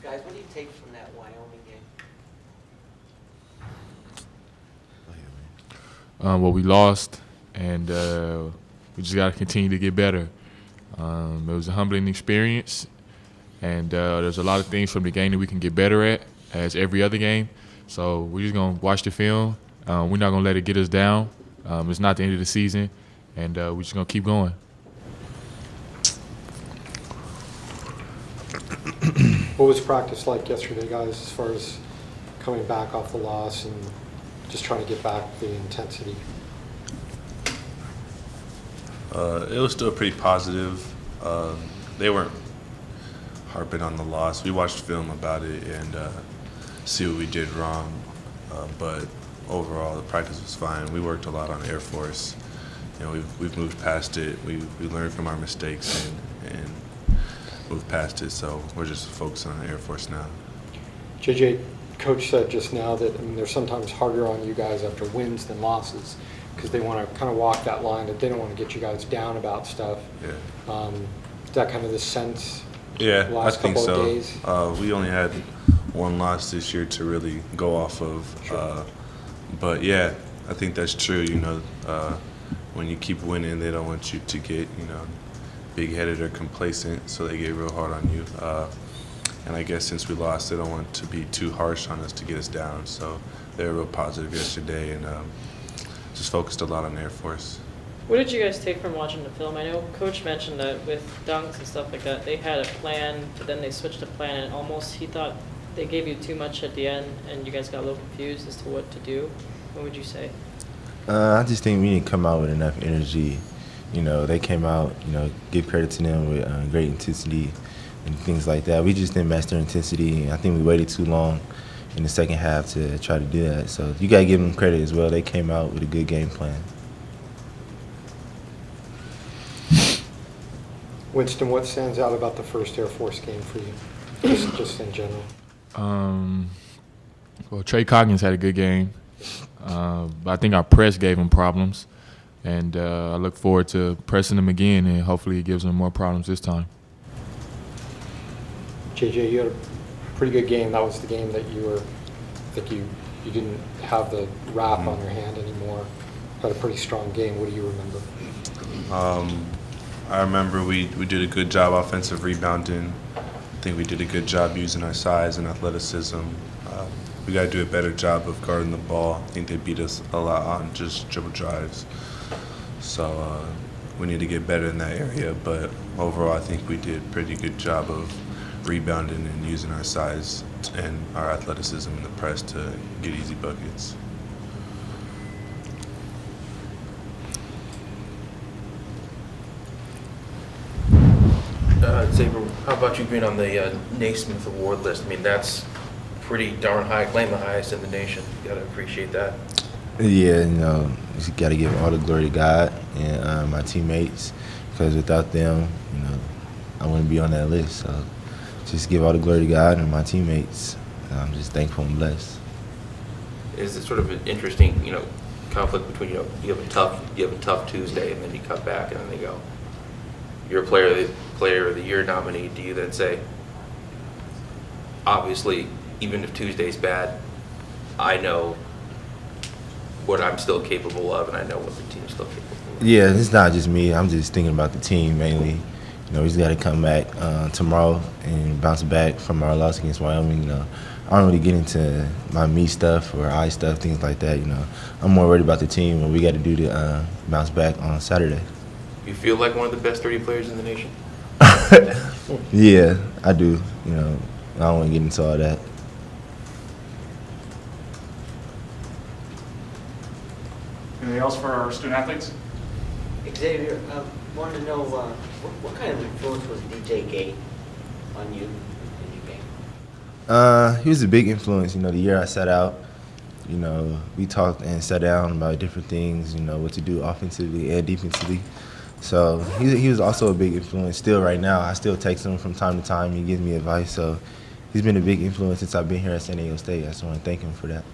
Guys, what do you take from that Wyoming game? Well, we lost, and we just got to continue to get better. It was a humbling experience, and there's a lot of things from the game that we can get better at, as every other game. So we're just going to watch the film. We're not going to let it get us down. It's not the end of the season, and we're just going to keep going. What was practice like yesterday, guys, as far as coming back off the loss and just trying to get back the intensity? It was still pretty positive. They weren't harping on the loss. We watched film about it and see what we did wrong. But overall, the practice was fine. We worked a lot on Air Force. You know, we've moved past it. We learned from our mistakes and moved past it. So we're just focusing on Air Force now. JJ, Coach said just now that they're sometimes harder on you guys after wins than losses because they want to kind of walk that line that they don't want to get you guys down about stuff. Yeah. Is that kind of the sense? Yeah, last I think couple so. Of days? We only had one loss this year to really go off of. Sure. But yeah, I think that's true. You know, when you keep winning, they don't want you to get, big-headed or complacent, so they get real hard on you. And I guess since we lost, they don't want to be too harsh on us to get us down. So they were real positive yesterday and just focused a lot on Air Force. What did you guys take from watching the film? I know Coach mentioned that with dunks and stuff like that, they had a plan, but then they switched the plan, and almost he thought they gave you too much at the end, and you guys got a little confused as to what to do. What would you say? I just think we didn't come out with enough energy. They came out, give credit to them with great intensity and things like that. We just didn't match their intensity. I think we waited too long in the second half to try to do that. So you got to give them credit as well. They came out with a good game plan. Winston, what stands out about the first Air Force game for you, just in general? Well, Trey Coggins had a good game. But I think our press gave him problems. And I look forward to pressing him again, and hopefully it gives him more problems this time. JJ, you had a pretty good game. That was the game that you didn't have the wrap on your hand anymore. Had a pretty strong game. What do you remember? I remember we did a good job offensive rebounding. I think we did a good job using our size and athleticism. We got to do a better job of guarding the ball. I think they beat us a lot on just dribble drives. So we need to get better in that area. But overall, I think we did a pretty good job of rebounding and using our size and our athleticism in the press to get easy buckets. Xavier, how about you being on the Naismith Award list? I mean, that's pretty darn high, claim the highest in the nation. You got to appreciate that. Yeah, you got to give all the glory to God and my teammates, because without them, I wouldn't be on that list. So just give all the glory to God and my teammates. I'm just thankful and blessed. Is it sort of an interesting, conflict between, you have a tough Tuesday and then you cut back and then they go, you're a player of the year nominee. Do you then say, obviously, even if Tuesday's bad, I know what I'm still capable of, and I know what the team's still capable of? Yeah, it's not just me. I'm just thinking about the team mainly. We just got to come back tomorrow and bounce back from our loss against Wyoming. I don't really get into my me stuff or I stuff, things like that. I'm more worried about the team and we got to do to bounce back on Saturday. You feel like one of the best 30 players in the nation? Yeah, I do. I don't want to get into all that. Anything else for our student athletes? Xavier, wanted to know what kind of influence was DJ Gay on you in your game? He was a big influence. The year I sat out, we talked and sat down about different things, what to do offensively and defensively. So he was also a big influence. Still right now, I still text him from time to time. He gives me advice. So he's been a big influence since I've been here at San Diego State. I just want to thank him for that.